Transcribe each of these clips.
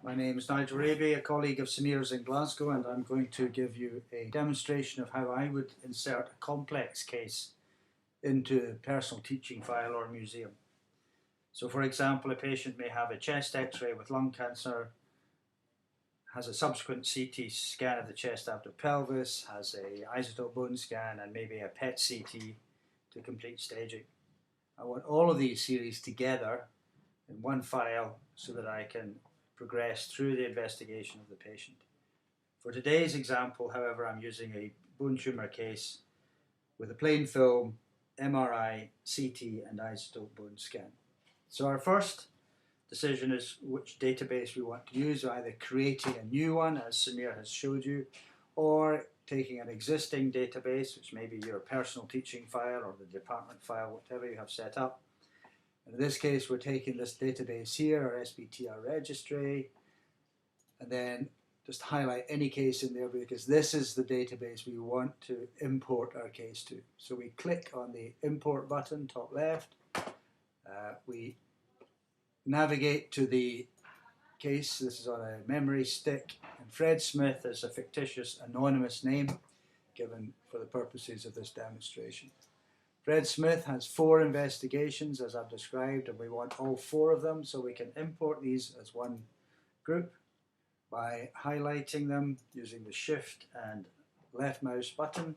My name is Nigel Raby, a colleague of Samir's in Glasgow, and I'm going to give you a demonstration of how I would insert a complex case into a personal teaching file or museum. So for example, a patient may have a chest x-ray with lung cancer, has a subsequent CT scan of the chest abdomen pelvis, has a isotope bone scan, and maybe a PET CT to complete staging. I want all of these series together in one file so that I can progress through the investigation of the patient. For today's example, however, I'm using a bone tumour case with a plain film, MRI, CT and isotope bone scan. So our first decision is which database we want to use, either creating a new one as Samir has showed you, or taking an existing database, which may be your personal teaching file or the department file, whatever you have set up. In this case, we're taking this database here, our SBTR registry, and then just highlight any case in there because this is the database we want to import our case to. So we click on the import button, top left. We navigate to the case. This is on a memory stick, and Fred Smith is a fictitious anonymous name given for the purposes of this demonstration. Fred Smith has 4 investigations as I've described, and we want all 4 of them, so we can import these as one group by highlighting them using the shift and left mouse button.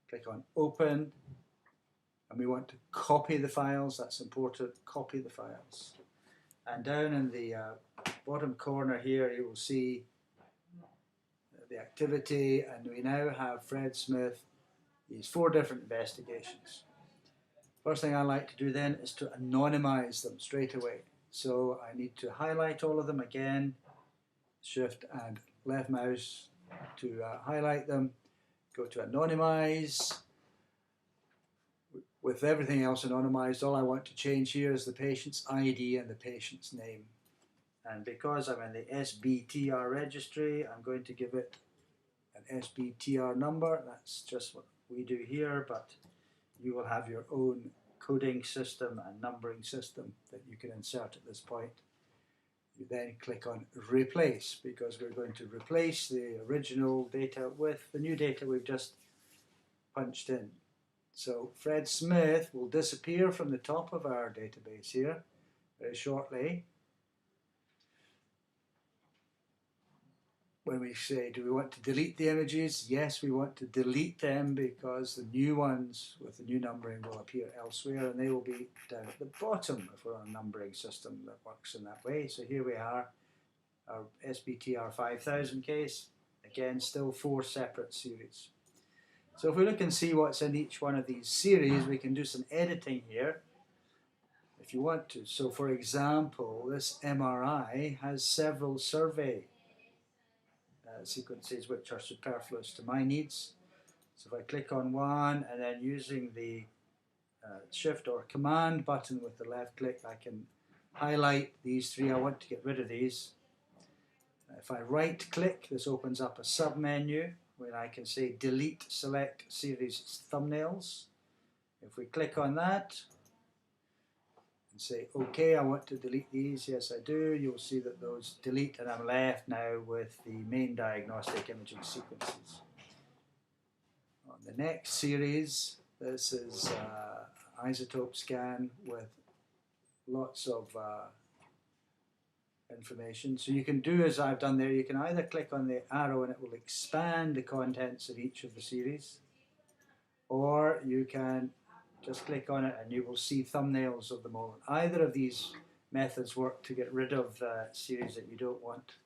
Click on open, and we want to copy the files. That's important, copy the files. And down in the bottom corner here you will see the activity, and we now have Fred Smith, these 4 different investigations. First thing I like to do then is to anonymize them straight away. So I need to highlight all of them again, shift and left mouse to highlight them, go to anonymize. With everything else anonymized, all I want to change here is the patient's ID and the patient's name. And because I'm in the SBTR registry, I'm going to give it an SBTR number. That's just what we do here, but you will have your own coding system and numbering system that you can insert at this point. You then click on replace because we're going to replace the original data with the new data we've just punched in. So Fred Smith will disappear from the top of our database here very shortly. When we say, do we want to delete the images? Yes, we want to delete them because the new ones with the new numbering will appear elsewhere, and they will be down at the bottom if we're on a numbering system that works in that way. So here we are, our SBTR 5000 case. Again, still 4 separate series. So if we look and see what's in each one of these series, we can do some editing here if you want to. So for example, this MRI has several survey sequences which are superfluous to my needs. So if I click on one and then using the shift or command button with the left click, I can highlight these 3. I want to get rid of these. If I right click, this opens up a sub menu where I can say delete select series thumbnails. If we click on that and say OK, I want to delete these, yes I do, you'll see that those delete, and I'm left now with the main diagnostic imaging sequences. On the next series, this is isotope scan with lots of information. So you can do as I've done there, you can either click on the arrow and it will expand the contents of each of the series, or you can just click on it and you will see thumbnails of them all. Either of these methods work to get rid of the series that you don't want.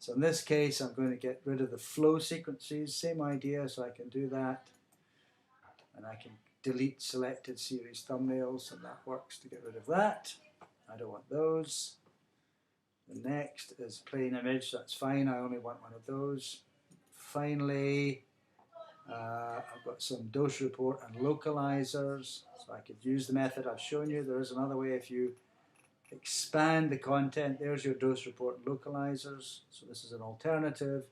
So in this case I'm going to get rid of the flow sequences, same idea, so I can do that, and I can delete selected series thumbnails, and that works to get rid of that. I don't want those. The next is plain image, that's fine, I only want one of those. Finally, I've got some dose report and localizers, so I could use the method I've shown you. There is another way. If you expand the content, there's your dose report and localizers, so this is an alternative.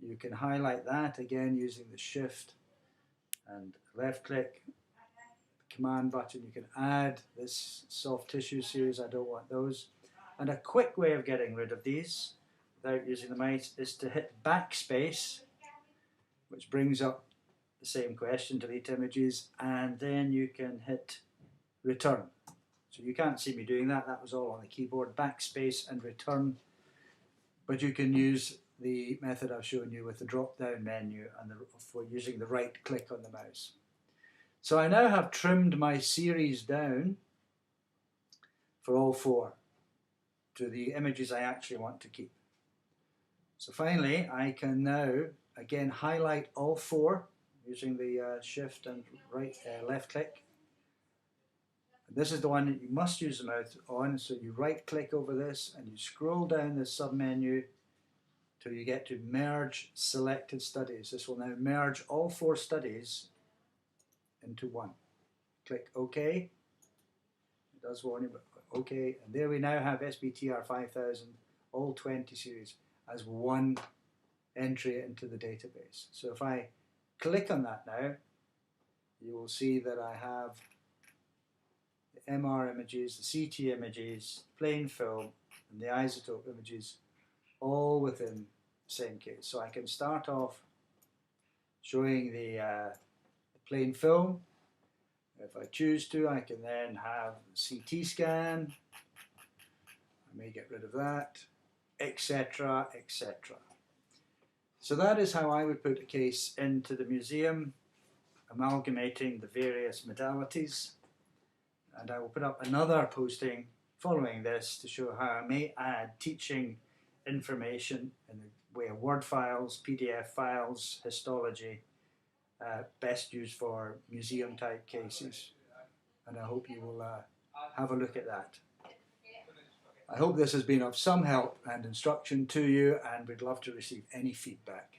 You can highlight that again using the shift and left click, command button. You can add this soft tissue series, I don't want those. And a quick way of getting rid of these without using the mouse is to hit backspace, which brings up the same question, delete images, and then you can hit return. So you can't see me doing that, that was all on the keyboard, backspace and return, but you can use the method I've shown you with the drop down menu and for using the right click on the mouse. So I now have trimmed my series down for all 4 to the images I actually want to keep. So finally I can now again highlight all 4 using the shift and left click. This is the one that you must use the mouse on, so you right click over this and you scroll down this sub menu till you get to merge selected studies. This will now merge all 4 studies into one. Click OK. It does warn you, but OK. And there we now have SBTR 5000, all 20 series, as one entry into the database. So if I click on that now, you will see that I have the MR images, the CT images, plain film, and the isotope images all within the same case. So I can start off showing the plain film. If I choose to, I can then have the CT scan. I may get rid of that, etc., etc. So that is how I would put a case into the museum, amalgamating the various modalities. And I will put up another posting following this to show how I may add teaching information in the way of Word files, PDF files, histology, best used for museum type cases. And I hope you will have a look at that. I hope this has been of some help and instruction to you, and we'd love to receive any feedback.